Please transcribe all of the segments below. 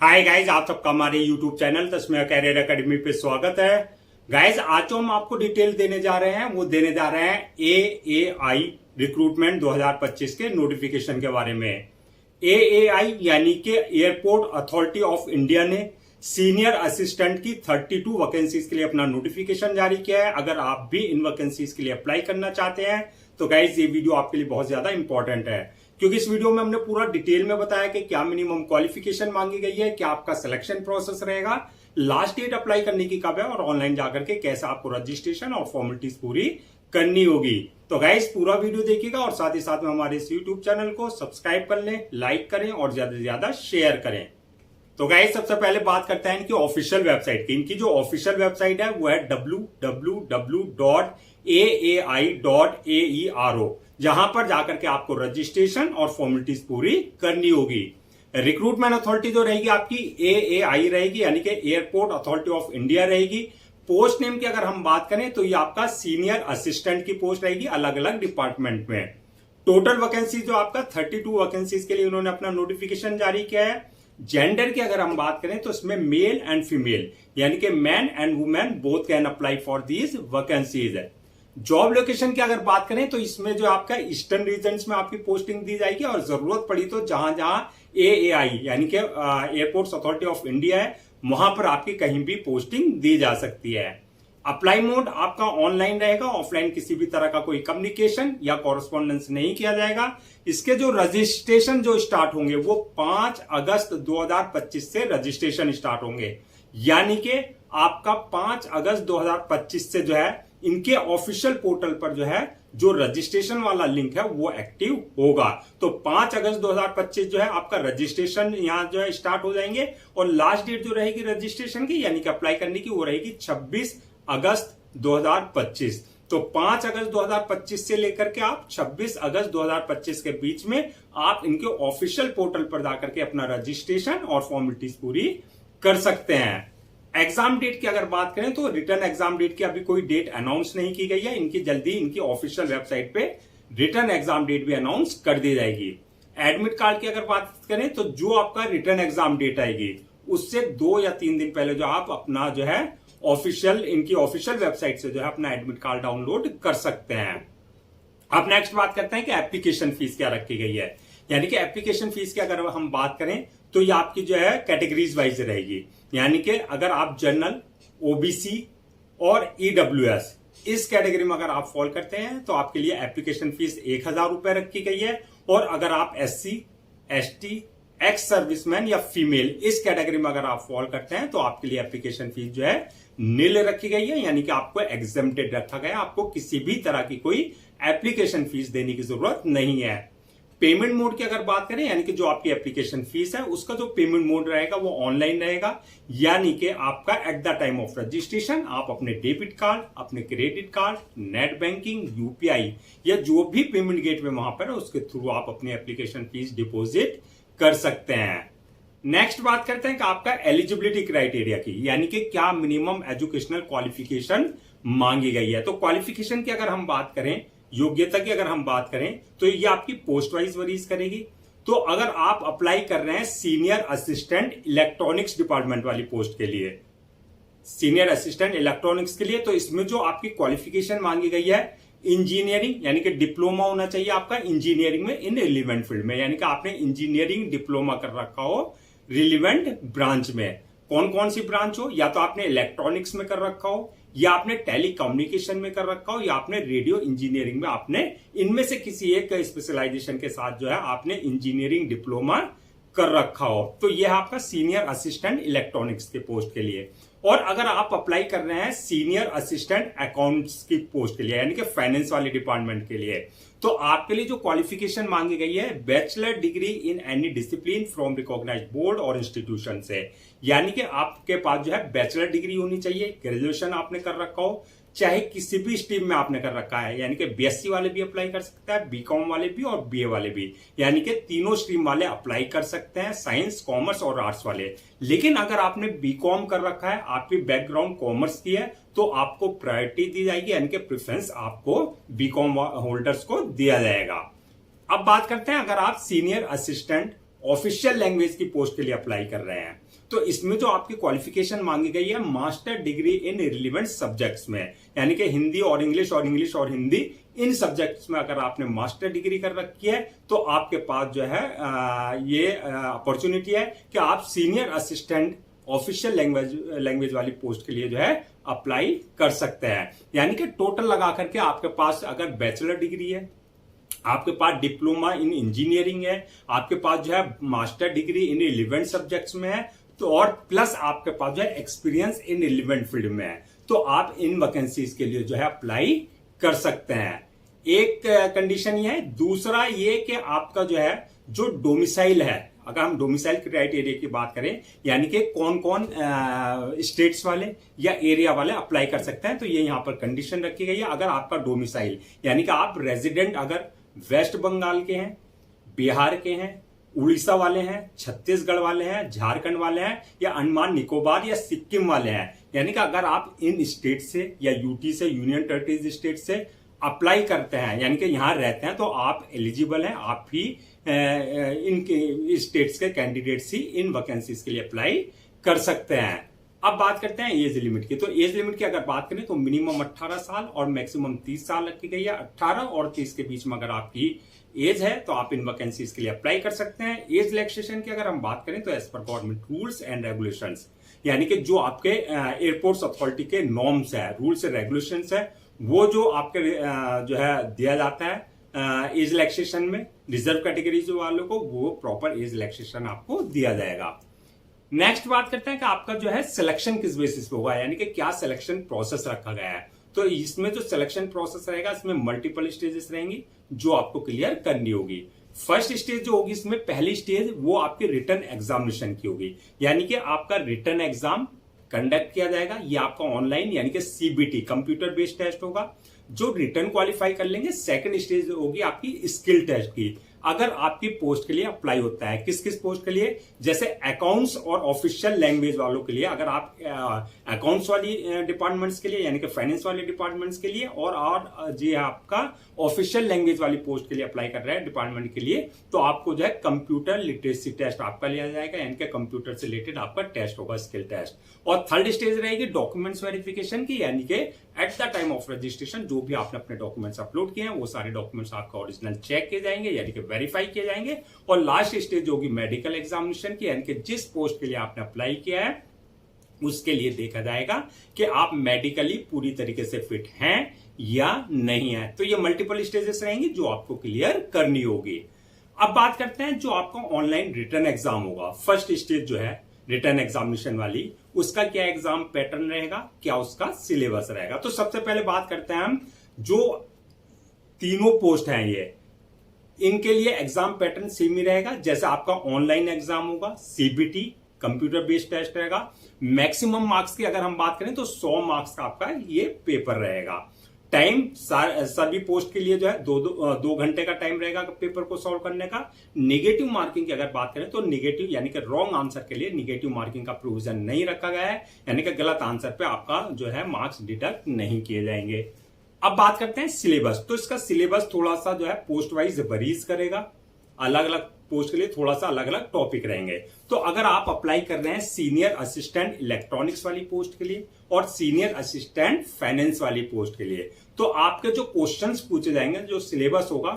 Hi guys, आप सबका हमारे YouTube channel Tasmiya career academy पे स्वागत है। गाइज, आज जो हम आपको डिटेल देने जा रहे हैं वो देने जा रहे हैं AAI रिक्रूटमेंट 2025 के नोटिफिकेशन के बारे में। AAI यानी कि एयरपोर्ट अथॉरिटी ऑफ इंडिया ने सीनियर असिस्टेंट की 32 वैकेंसीज के लिए अपना नोटिफिकेशन जारी किया है। अगर आप भी इन वैकेंसीज के लिए अप्लाई करना चाहते हैं तो गाइज ये वीडियो आपके लिए बहुत ज्यादा इंपॉर्टेंट है, क्योंकि इस वीडियो में हमने पूरा डिटेल में बताया कि क्या मिनिमम क्वालिफिकेशन मांगी गई है, क्या आपका सिलेक्शन प्रोसेस रहेगा, लास्ट डेट अप्लाई करने की कब है और ऑनलाइन जाकर के कैसे आपको रजिस्ट्रेशन और फॉर्मेलिटीज पूरी करनी होगी। तो गाइस पूरा वीडियो देखिएगा और साथ ही साथ में हमारे इस यूट्यूब चैनल को सब्सक्राइब कर लें, लाइक करें और ज्यादा से ज्यादा शेयर करें। तो गाइस सबसे पहले बात करते हैं इनकी ऑफिशियल वेबसाइट की। इनकी जो ऑफिशियल वेबसाइट है वो है www.aai.aero, जहां पर जाकर के आपको रजिस्ट्रेशन और फॉर्मेलिटीज पूरी करनी होगी। रिक्रूटमेंट अथॉरिटी जो रहेगी आपकी AAI रहेगी, यानी कि एयरपोर्ट अथॉरिटी ऑफ इंडिया रहेगी। पोस्ट नेम की अगर हम बात करें तो ये आपका सीनियर असिस्टेंट की पोस्ट रहेगी अलग अलग डिपार्टमेंट में। टोटल वैकेंसी जो आपका 32 वैकेंसीज के लिए उन्होंने अपना नोटिफिकेशन जारी किया है। जेंडर की अगर हम बात करें तो इसमें मेल एंड फीमेल यानी कि man and women both can apply for these vacancies है। जॉब लोकेशन की अगर बात करें तो इसमें जो आपका ईस्टर्न रीजन्स में आपकी पोस्टिंग दी जाएगी और जरूरत पड़ी तो जहां जहां AAI यानी कि एयरपोर्ट्स अथॉरिटी ऑफ इंडिया है वहां पर आपकी कहीं भी पोस्टिंग दी जा सकती है। अप्लाई मोड आपका ऑनलाइन रहेगा, ऑफलाइन किसी भी तरह का कोई कम्युनिकेशन या कॉरेस्पॉन्डेंस नहीं किया जाएगा। इसके जो रजिस्ट्रेशन जो स्टार्ट होंगे वो 5 अगस्त 2025 से रजिस्ट्रेशन स्टार्ट होंगे, यानी कि आपका 5 अगस्त 2025 से जो है इनके ऑफिशियल पोर्टल पर जो है जो रजिस्ट्रेशन वाला लिंक है वो एक्टिव होगा। तो 5 अगस्त 2025 जो है आपका रजिस्ट्रेशन यहां जो है स्टार्ट हो जाएंगे और लास्ट डेट जो रहेगी रजिस्ट्रेशन की यानी कि अप्लाई करने की वो रहेगी 26 अगस्त 2025। तो 5 अगस्त 2025 से लेकर के आप 26 अगस्त 2025 के बीच में आप इनके ऑफिशियल पोर्टल पर जाकर के अपना रजिस्ट्रेशन और फॉर्मेलिटीज पूरी कर सकते हैं। एग्जाम डेट की अगर बात करें तो रिटर्न एग्जाम डेट की अभी कोई डेट अनाउंस नहीं की गई है। इनकी जल्दी इनकी ऑफिशियल वेबसाइट पे रिटर्न एग्जाम डेट भी अनाउंस कर दी जाएगी। एडमिट कार्ड की अगर बात करें तो जो आपका रिटर्न एग्जाम डेट आएगी उससे 2 या 3 दिन पहले जो आप अपना जो है ऑफिशियल इनकी ऑफिशियल वेबसाइट से जो है अपना एडमिट कार्ड डाउनलोड कर सकते हैं। अब नेक्स्ट बात करते हैं कि एप्लीकेशन फीस क्या रखी गई है। यानी कि एप्लीकेशन फीस की अगर हम बात करें तो ये आपकी जो है कैटेगरीज वाइज रहेगी, यानी कि अगर आप जनरल, OBC और EWS इस कैटेगरी में अगर आप फॉल करते हैं तो आपके लिए एप्लीकेशन फीस 1000 रुपए रखी गई है। और अगर आप SC, ST, एक्स सर्विसमैन या फीमेल इस कैटेगरी में अगर आप फॉल करते हैं तो आपके लिए एप्लीकेशन फीस जो है नील रखी गई है, यानी कि आपको एग्जेम्प्टेड रखा गया है। आपको किसी भी तरह की कोई एप्लीकेशन फीस देने की जरूरत नहीं है। पेमेंट मोड की अगर बात करें यानी कि जो आपकी एप्लीकेशन फीस है उसका जो पेमेंट मोड रहेगा वो ऑनलाइन रहेगा, यानी कि आपका at the time of registration आप अपने डेबिट कार्ड, अपने credit card, net banking, UPI या जो भी पेमेंट गेटवे वहां पर है उसके थ्रू आप अपनी एप्लीकेशन फीस डिपॉजिट कर सकते हैं। नेक्स्ट बात करते हैं कि आपका एलिजिबिलिटी क्राइटेरिया की, यानी कि क्या मिनिमम एजुकेशनल क्वालिफिकेशन मांगी गई है। तो क्वालिफिकेशन की अगर हम बात करें, योग्यता की अगर हम बात करें तो ये आपकी पोस्ट वाइज वरीज करेगी। तो अगर आप अप्लाई कर रहे हैं सीनियर असिस्टेंट इलेक्ट्रॉनिक्स डिपार्टमेंट वाली पोस्ट के लिए, सीनियर असिस्टेंट इलेक्ट्रॉनिक्स के लिए, तो इसमें जो आपकी क्वालिफिकेशन मांगी गई है इंजीनियरिंग यानी कि डिप्लोमा होना चाहिए आपका इंजीनियरिंग में इन रिलीवेंट फील्ड में, यानी कि आपने इंजीनियरिंग डिप्लोमा कर रखा हो रिलीवेंट ब्रांच में। कौन कौन सी ब्रांच हो, या तो आपने इलेक्ट्रॉनिक्स में कर रखा हो, या आपने टेलीकम्युनिकेशन में कर रखा हो, या आपने रेडियो इंजीनियरिंग में, आपने इनमें से किसी एक स्पेशलाइजेशन के साथ जो है आपने इंजीनियरिंग डिप्लोमा कर रखा हो। तो यह आपका सीनियर असिस्टेंट इलेक्ट्रॉनिक्स के पोस्ट के लिए। और अगर आप अप्लाई कर रहे हैं सीनियर असिस्टेंट अकाउंट्स की पोस्ट के लिए यानी कि फाइनेंस वाले डिपार्टमेंट के लिए, तो आपके लिए जो क्वालिफिकेशन मांगी गई है bachelor degree in any discipline from recognised board और इंस्टीट्यूशन से, यानी कि आपके पास जो है बैचलर डिग्री होनी चाहिए, ग्रेजुएशन आपने कर रखा हो, चाहे किसी भी स्ट्रीम में आपने कर रखा है, यानी कि BSc वाले भी अप्लाई कर सकते हैं, BCom वाले भी और BA वाले भी, यानी कि तीनों स्ट्रीम वाले अप्लाई कर सकते हैं, साइंस, कॉमर्स और आर्ट्स वाले। लेकिन अगर आपने BCom कर रखा है, आपकी बैकग्राउंड कॉमर्स की है, तो आपको प्रायोरिटी दी जाएगी, यानी कि प्रेफरेंस आपको BCom होल्डर्स को दिया जाएगा। अब बात करते हैं अगर आप सीनियर असिस्टेंट ऑफिशियल लैंग्वेज की पोस्ट के लिए अप्लाई कर रहे हैं, तो इसमें जो आपकी क्वालिफिकेशन मांगी गई है master degree in relevant subjects में, यानी कि हिंदी और इंग्लिश और हिंदी इन सब्जेक्ट्स में अगर आपने मास्टर डिग्री कर रखी है तो आपके पास जो है ये अपॉर्चुनिटी है कि आप सीनियर असिस्टेंट ऑफिशियल लैंग्वेज वाली पोस्ट के लिए जो है अप्लाई कर सकते हैं। यानी कि टोटल लगा करके आपके पास अगर बैचलर डिग्री है, आपके पास डिप्लोमा इन इंजीनियरिंग है, आपके पास जो है master degree in relevant subjects में है, तो और प्लस आपके पास जो है एक्सपीरियंस इन रिलेवेंट फील्ड में है, तो आप इन वैकेंसीज के लिए जो है अप्लाई कर सकते हैं। एक कंडीशन ये है। दूसरा ये कि आपका जो है जो डोमिसाइल है, अगर हम डोमिसाइल क्राइटेरिया की बात करें, यानी कि कौन कौन स्टेट्स वाले या एरिया वाले अप्लाई कर सकते हैं, तो ये यहां पर कंडीशन रखी गई है। अगर आपका डोमिसाइल यानी कि आप रेजिडेंट अगर वेस्ट बंगाल के हैं, बिहार के हैं, उड़ीसा वाले हैं, छत्तीसगढ़ वाले हैं, झारखंड वाले हैं, या अंडमान निकोबार या सिक्किम वाले हैं, यानी कि अगर आप इन स्टेट से या यूटी से, यूनियन टेरिटरीज स्टेट से अप्लाई करते हैं, यानी कि यहां रहते हैं, तो आप एलिजिबल हैं, आप भी इन स्टेट्स के कैंडिडेट्स ही इन वैकेंसीज के लिए अप्लाई कर सकते हैं। अब बात करते हैं एज लिमिट की। तो एज लिमिट की अगर बात करें तो मिनिमम 18 साल और मैक्सिमम 30 साल रखी गई है। 18 और 30 के बीच में अगर आपकी एज है तो आप इन वैकेंसीज के लिए अप्लाई कर सकते हैं। एज रिलैक्सेशन की अगर हम बात करें तो as per government rules and regulations, यानी कि जो आपके एयरपोर्ट्स अथॉरिटी के नॉर्म्स है, रूल्स एंड रेगुलेशंस है, वो जो आपके जो है दिया जाता है एज रिलैक्सेशन में रिजर्व कैटेगरीज वालों को, वो प्रॉपर एज रिलैक्सेशन आपको दिया जाएगा। नेक्स्ट बात करते हैं कि आपका जो है सिलेक्शन किस बेसिस पे होगा, यानी कि क्या सिलेक्शन प्रोसेस रखा गया है। तो इसमें जो सिलेक्शन प्रोसेस रहेगा, इसमें मल्टीपल स्टेजेस रहेंगी जो आपको क्लियर करनी होगी। फर्स्ट स्टेज जो होगी, इसमें पहली स्टेज वो आपके रिटन एग्जामिनेशन की होगी, यानी कि आपका रिटन एग्जाम कंडक्ट किया जाएगा। ये आपका ऑनलाइन यानी कि सीबीटी कंप्यूटर बेस्ड टेस्ट होगा। जो रिटर्न क्वालिफाई कर लेंगे, सेकंड स्टेज होगी आपकी स्किल टेस्ट की। अगर आपकी पोस्ट के लिए अप्लाई होता है, किस किस पोस्ट के लिए, जैसे अकाउंट्स और ऑफिशियल लैंग्वेज वालों के लिए, अगर आप अकाउंट्स वाली डिपार्टमेंट्स के लिए यानी कि फाइनेंस वाले डिपार्टमेंट्स के लिए, और जी आपका ऑफिशियल लैंग्वेज वाली पोस्ट के लिए अप्लाई कर रहे हैं डिपार्टमेंट के लिए, तो आपको जो है कंप्यूटर लिटरेसी टेस्ट आपका लिया जाएगा, यानी कि कंप्यूटर से रिलेटेड आपका टेस्ट होगा, स्किल टेस्ट। और थर्ड स्टेज रहेगी डॉक्यूमेंट्स वेरिफिकेशन की, यानी कि at the time of registration जो भी आपने अपने डॉक्यूमेंट्स अपलोड किए हैं वो सारे डॉक्यूमेंट्स आपका ओरिजिनल चेक किए जाएंगे, यानी कि वेरीफाई किए जाएंगे। और लास्ट स्टेज होगी मेडिकल एग्जामिनेशन की, यानी कि जिस पोस्ट के लिए आपने अप्लाई किया है उसके लिए देखा जाएगा कि आप मेडिकली पूरी तरीके से फिट हैं या नहीं है। तो ये मल्टीपल स्टेजेस रहेंगी जो आपको क्लियर करनी होगी। अब बात करते हैं जो आपका ऑनलाइन रिटर्न एग्जाम होगा। फर्स्ट स्टेज जो है रिटर्न एग्जामिनेशन वाली, उसका क्या एग्जाम पैटर्न रहेगा, क्या उसका सिलेबस रहेगा। तो सबसे पहले बात करते हैं हम जो तीनों पोस्ट हैं ये, इनके लिए एग्जाम पैटर्न सेम ही रहेगा। जैसे आपका ऑनलाइन एग्जाम होगा, सीबीटी कंप्यूटर बेस्ड टेस्ट रहेगा। मैक्सिमम मार्क्स की अगर हम बात करें तो 100 मार्क्स का आपका ये पेपर रहेगा। टाइम सभी पोस्ट के लिए जो है दो घंटे का टाइम रहेगा पेपर को सॉल्व करने का। नेगेटिव मार्किंग की अगर बात करें तो नेगेटिव यानी कि रॉन्ग आंसर के लिए नेगेटिव मार्किंग का प्रोविजन नहीं रखा गया है, यानी कि गलत आंसर पे आपका जो है मार्क्स डिडक्ट नहीं किए जाएंगे। अब बात करते हैं सिलेबस। तो इसका सिलेबस थोड़ा सा जो है पोस्ट वाइज वरीज करेगा, अलग अलग पोस्ट के लिए थोड़ा सा अलग अलग टॉपिक रहेंगे। तो अगर आप अप्लाई कर रहे हैं सीनियर असिस्टेंट इलेक्ट्रॉनिक्स वाली पोस्ट के लिए और सीनियर असिस्टेंट फाइनेंस वाली पोस्ट के लिए, तो आपके जो क्वेश्चंस पूछे जाएंगे, जो सिलेबस होगा,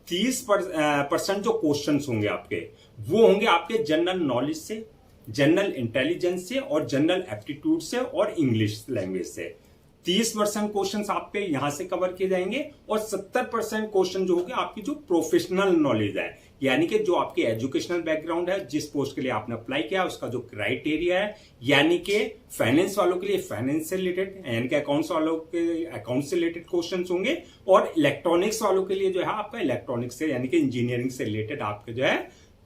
30% जो क्वेश्चंस होंगे आपके, वो होंगे आपके जनरल नॉलेज से, जनरल इंटेलिजेंस से और जनरल एप्टीट्यूड से और इंग्लिश लैंग्वेज से। 30% क्वेश्चन आपके यहां से कवर किए जाएंगे और 70% क्वेश्चन जो होंगे आपकी जो प्रोफेशनल नॉलेज है, यानी कि जो आपकी एजुकेशनल बैकग्राउंड है, जिस पोस्ट के लिए आपने अप्लाई किया उसका जो क्राइटेरिया है, यानी कि फाइनेंस वालों के लिए फाइनेंस से रिलेटेड, यानी कि अकाउंट्स वालों के अकाउंट से रिलेटेड क्वेश्चन होंगे, और इलेक्ट्रॉनिक्स वालों के लिए जो है आपका इलेक्ट्रॉनिक्स से यानी कि इंजीनियरिंग से रिलेटेड आपके जो है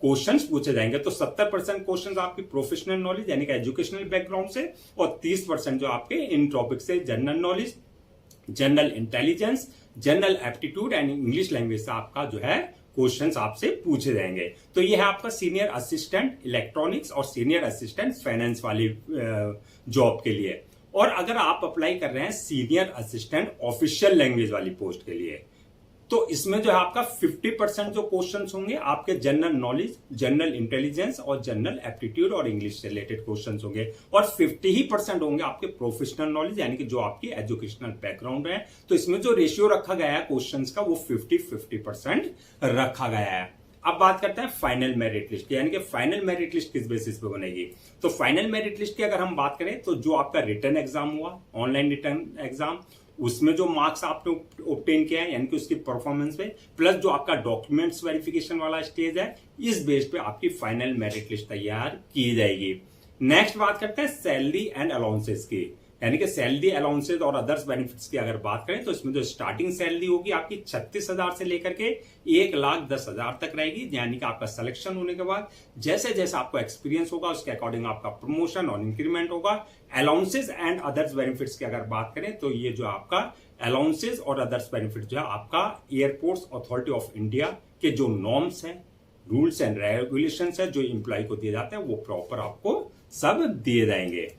क्वेश्चंस पूछे जाएंगे। तो 70% क्वेश्चंस आपकी प्रोफेशनल नॉलेज यानी कि एजुकेशनल बैकग्राउंड से, और 30% जो आपके इन टॉपिक से general knowledge, general intelligence, general aptitude and English language से आपका जो है क्वेश्चंस आपसे पूछे जाएंगे। तो यह है आपका सीनियर असिस्टेंट इलेक्ट्रॉनिक्स और सीनियर असिस्टेंट फाइनेंस वाली जॉब के लिए। और अगर आप अप्लाई कर रहे हैं सीनियर असिस्टेंट ऑफिशियल लैंग्वेज वाली पोस्ट के लिए, तो इसमें जो है आपका 50% जो क्वेश्चंस होंगे आपके जनरल नॉलेज, जनरल इंटेलिजेंस और जनरल एप्टीट्यूड और इंग्लिश से रिलेटेड क्वेश्चंस होंगे, और 50% होंगे आपके प्रोफेशनल नॉलेज यानी कि जो आपकी एजुकेशनल बैकग्राउंड है। तो इसमें जो रेशियो रखा गया है क्वेश्चंस का वो 50-50% रखा गया है। अब बात करते हैं फाइनल मेरिट लिस्ट की, यानी कि फाइनल मेरिट लिस्ट किस बेसिस पे बनेगी। तो फाइनल मेरिट लिस्ट की अगर हम बात करें तो जो आपका रिटर्न एग्जाम हुआ, ऑनलाइन रिटर्न एग्जाम, उसमें जो मार्क्स आपने ऑब्टेन किया है यानी कि उसकी परफॉर्मेंस पे, प्लस जो आपका डॉक्यूमेंट्स वेरिफिकेशन वाला स्टेज है, इस बेस पे आपकी फाइनल मेरिट लिस्ट तैयार की जाएगी। नेक्स्ट बात करते हैं सैलरी एंड अलाउंसेस की, यानी कि सैलरी, अलाउंसेस और अदर्स बेनिफिट्स की अगर बात करें तो इसमें जो स्टार्टिंग सैलरी होगी आपकी 36,000 से लेकर के 1,10,000 तक रहेगी। यानी कि आपका सिलेक्शन होने के बाद जैसे जैसे आपको एक्सपीरियंस होगा उसके अकॉर्डिंग आपका प्रमोशन और इंक्रीमेंट होगा। अलाउंसेस एंड अदर्स बेनिफिट्स की अगर बात करें तो ये जो आपका अलाउंसेस और अदर्स बेनिफिट जो है आपका एयरपोर्ट्स अथॉरिटी ऑफ इंडिया के जो नॉर्म्स हैं, रूल्स एंड रेगुलेशंस है जो इंप्लॉय को दिए जाते हैं, वो प्रॉपर आपको सब दिए जाएंगे।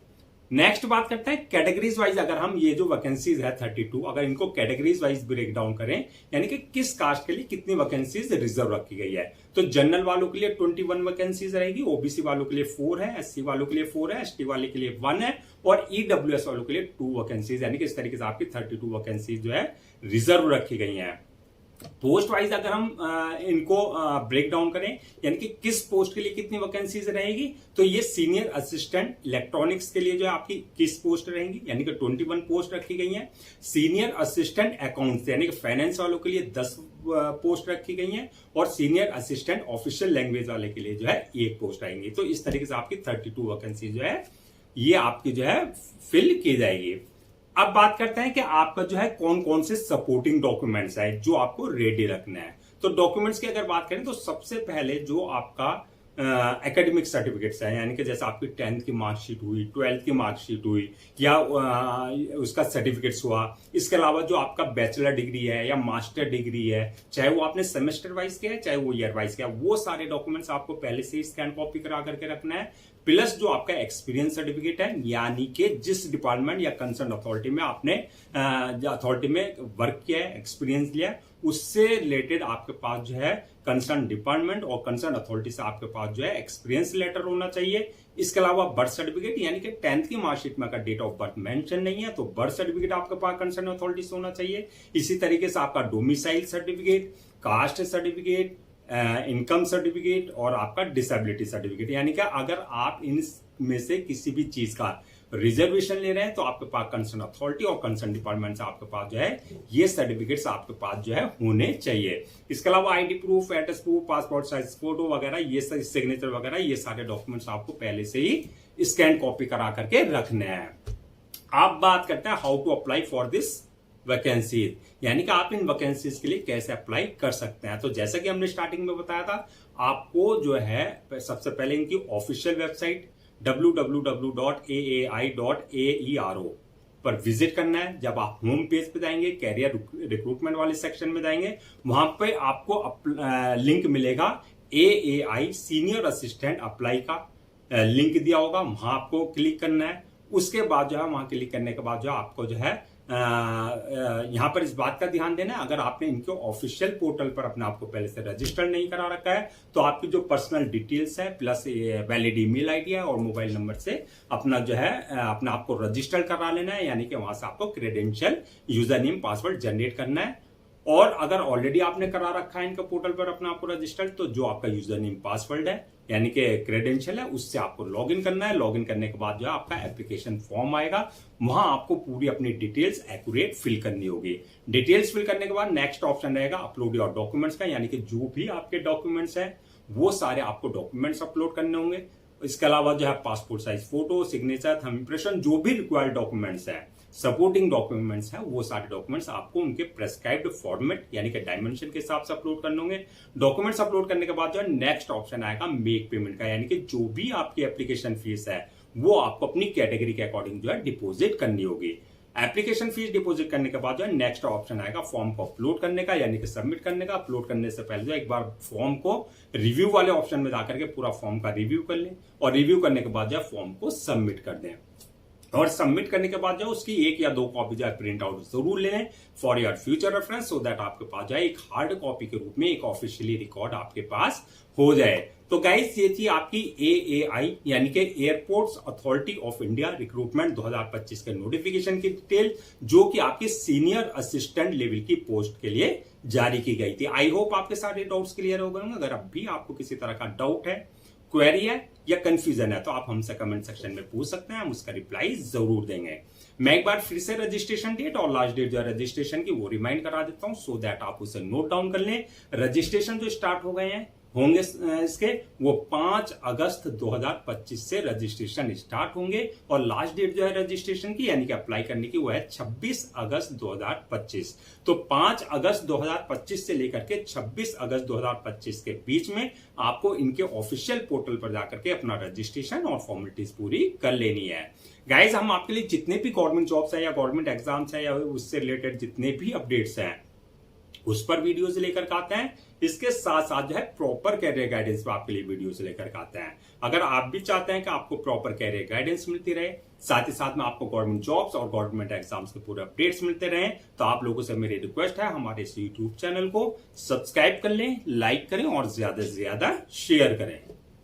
नेक्स्ट बात करते हैं कैटेगरीज वाइज, अगर हम ये जो वैकेंसीज है 32, अगर इनको कैटेगरीज वाइज ब्रेक डाउन करें यानी कि किस कास्ट के लिए कितनी वैकेंसीज रिजर्व रखी गई है, तो जनरल वालों के लिए 21 वैकेंसीज रहेगी, ओबीसी वालों के लिए 4 है, एससी वालों के लिए 4 है, एसटी वाले के लिए 1 है, और ईडब्ल्यूएस वालों के लिए 2 वैकेंसीज, यानी कि इस तरीके से आपकी 32 वैकेंसीज जो है रिजर्व रखी गई है। पोस्ट वाइज अगर हम इनको ब्रेक डाउन करें यानी कि किस पोस्ट के लिए कितनी वैकेंसीज रहेगी, तो ये सीनियर असिस्टेंट इलेक्ट्रॉनिक्स के लिए जो है आपकी किस पोस्ट रहेंगी, यानी कि 21 पोस्ट रखी गई हैं। सीनियर असिस्टेंट अकाउंट्स यानी कि फाइनेंस वालों के लिए 10 पोस्ट रखी गई हैं, और सीनियर असिस्टेंट ऑफिशियल लैंग्वेज वाले के लिए जो है 1 पोस्ट रहेंगी। तो इस तरीके से आपकी 32 वैकेंसी जो है ये आपकी जो है फिल की जाएगी। अब बात करते हैं कि आपका जो है कौन कौन से सपोर्टिंग डॉक्यूमेंट्स है जो आपको रेडी रखना है। तो डॉक्यूमेंट्स की अगर बात करें तो सबसे पहले जो आपका एकेडमिक सर्टिफिकेट्स है, यानी कि जैसे आपकी 10th की मार्कशीट हुई, 12th की मार्कशीट हुई, या उसका सर्टिफिकेट्स हुआ, इसके अलावा जो आपका बैचलर डिग्री है या मास्टर डिग्री है, चाहे वो आपने सेमेस्टर वाइज किया है चाहे वो ईयर वाइज किया, वो सारे डॉक्यूमेंट्स आपको पहले से ही स्कैन कॉपी करा करके रखना है। प्लस जो आपका एक्सपीरियंस सर्टिफिकेट है, यानी कि जिस डिपार्टमेंट या कंसर्न अथॉरिटी में आपने अथॉरिटी में वर्क किया है, एक्सपीरियंस लिया है, उससे रिलेटेड आपके पास जो है कंसर्न डिपार्टमेंट और कंसर्न अथॉरिटी से आपके पास जो है एक्सपीरियंस लेटर होना चाहिए। इसके अलावा बर्थ सर्टिफिकेट, यानी कि 10th की मार्कशीट में अगर डेट ऑफ बर्थ मेंशन नहीं है तो बर्थ सर्टिफिकेट आपके पास कंसर्न अथॉरिटी से होना चाहिए। इसी तरीके से आपका domicile certificate, caste certificate, income certificate और आपका डिसेबिलिटी सर्टिफिकेट, यानी कि अगर आप इनमें से किसी भी चीज का रिजर्वेशन ले रहे हैं तो आपके पास कंसर्न अथॉरिटी और कंसर्न डिपार्टमेंट से आपके पास जो है ये सर्टिफिकेट्स आपके पास जो है होने चाहिए। इसके अलावा ID proof, address proof, passport size photo वगैरह, ये सिग्नेचर वगैरह, ये सारे डॉक्यूमेंट्स आपको पहले से ही स्कैन कॉपी करा करके रखने हैं। आप बात करते हैं how to apply for this vacancy, यानी कि आप इन वैकेंसीज के लिए कैसे अप्लाई कर सकते हैं। तो जैसा कि हमने स्टार्टिंग में बताया था, आपको जो है सबसे पहले इनकी ऑफिशियल वेबसाइट www.aai.aero पर विजिट करना है। जब आप होम पेज पे जाएंगे, कैरियर रिक्रूटमेंट वाले सेक्शन में जाएंगे, वहां पे आपको लिंक मिलेगा AAI सीनियर असिस्टेंट अप्लाई का लिंक दिया होगा, वहां आपको क्लिक करना है। उसके बाद जो है वहां क्लिक करने के बाद जो आपको जो है यहां पर इस बात का ध्यान देना है, अगर आपने इनके ऑफिशियल पोर्टल पर अपने आप को पहले से रजिस्टर नहीं करा रखा है तो आपकी जो पर्सनल डिटेल्स है प्लस वैलिड ईमेल आईडी है और मोबाइल नंबर से अपना जो है अपने आप को रजिस्टर करा लेना है, यानी कि वहां से आपको credential, user name, password generate करना है। और अगर ऑलरेडी आपने करा रखा है इनके पोर्टल पर अपने आप को रजिस्टर, तो जो आपका यूजर नेम पासवर्ड है यानी कि क्रेडेंशियल है, उससे आपको लॉगिन करना है। लॉगिन करने के बाद जो आपका एप्लीकेशन फॉर्म आएगा, वहां आपको पूरी अपनी डिटेल्स एक्यूरेट फिल करनी होगी। डिटेल्स फिल करने के बाद नेक्स्ट ऑप्शन रहेगा अपलोड योर डॉक्यूमेंट्स का, यानी कि जो भी आपके डॉक्यूमेंट्स हैं वो सारे आपको डॉक्यूमेंट्स अपलोड करने होंगे। इसके अलावा जो है passport size photo, signature, thumb impression, जो भी रिक्वायर्ड डॉक्यूमेंट्स है, सपोर्टिंग डॉक्यूमेंट्स हैं, वो सारे डॉक्यूमेंट्स आपको उनके प्रेस्क्राइब्ड फॉर्मेट यानी कि डायमेंशन के हिसाब से अपलोड करने होंगे। डॉक्यूमेंट्स अपलोड करने के बाद जो है नेक्स्ट ऑप्शन आएगा मेक पेमेंट का, यानी कि जो भी आपकी एप्लीकेशन फीस है वो आपको अपनी कैटेगरी के अकॉर्डिंग जो है डिपोजिट करनी होगी। एप्लीकेशन फीस डिपॉजिट करने के बाद जो है नेक्स्ट ऑप्शन आएगा फॉर्म को अपलोड करने का, यानी कि सबमिट करने का। अपलोड करने से पहले जो एक बार फॉर्म को रिव्यू वाले ऑप्शन में जाकर के पूरा फॉर्म का रिव्यू कर लें और रिव्यू करने के बाद जो है फॉर्म को सबमिट कर दें। और सबमिट करने के बाद जो उसकी 1 या 2 कॉपी जो है प्रिंट आउट जरूर ले लें for your future reference, so that आपके पास जो है एक हार्ड कॉपी के रूप में एक ऑफिशियली रिकॉर्ड आपके पास हो जाए। तो गाइस ये थी आपकी AAI यानी कि airports authority of India recruitment 2025 के नोटिफिकेशन की डिटेल, जो कि आपकी सीनियर असिस्टेंट लेवल की पोस्ट के लिए जारी की गई थी। आई होप आपके सारे डाउट्स क्लियर हो गए होंगे। अगर अब भी आपको किसी तरह का डाउट है, क्वेरी है या कंफ्यूजन है तो आप हमसे कमेंट सेक्शन में पूछ सकते हैं, हम उसका रिप्लाई जरूर देंगे। मैं एक बार फिर से रजिस्ट्रेशन डेट और लास्ट डेट जो है रजिस्ट्रेशन की वो रिमाइंड करा देता हूं, सो दैट आप उसे नोट डाउन कर लें। रजिस्ट्रेशन जो स्टार्ट हो गए हैं होंगे इसके वो 5 अगस्त 2025 से रजिस्ट्रेशन स्टार्ट होंगे और लास्ट डेट जो है रजिस्ट्रेशन की यानी कि अप्लाई करने की वो है 26 अगस्त 2025। तो 5 अगस्त 2025 से लेकर के 26 अगस्त 2025 के बीच में आपको इनके ऑफिशियल पोर्टल पर जाकर के अपना रजिस्ट्रेशन और फॉर्मेलिटीज पूरी कर लेनी है। गाइज हम आपके लिए जितने भी गवर्नमेंट जॉब्स है या गवर्नमेंट एग्जाम्स है या उससे रिलेटेड जितने भी अपडेट्स हैं उस पर वीडियोस लेकर के आते हैं। इसके साथ साथ जो है प्रॉपर कैरियर गाइडेंस पर आपके लिए वीडियोस लेकर के आते हैं। अगर आप भी चाहते हैं कि आपको प्रॉपर कैरियर गाइडेंस मिलती रहे, साथ ही साथ में आपको गवर्नमेंट जॉब्स और गवर्नमेंट एग्जाम्स के पूरे अपडेट्स मिलते रहे, तो आप लोगों से मेरी रिक्वेस्ट है हमारे इस यूट्यूब चैनल को सब्सक्राइब कर लें, लाइक करें और ज्यादा से ज्यादा शेयर करें।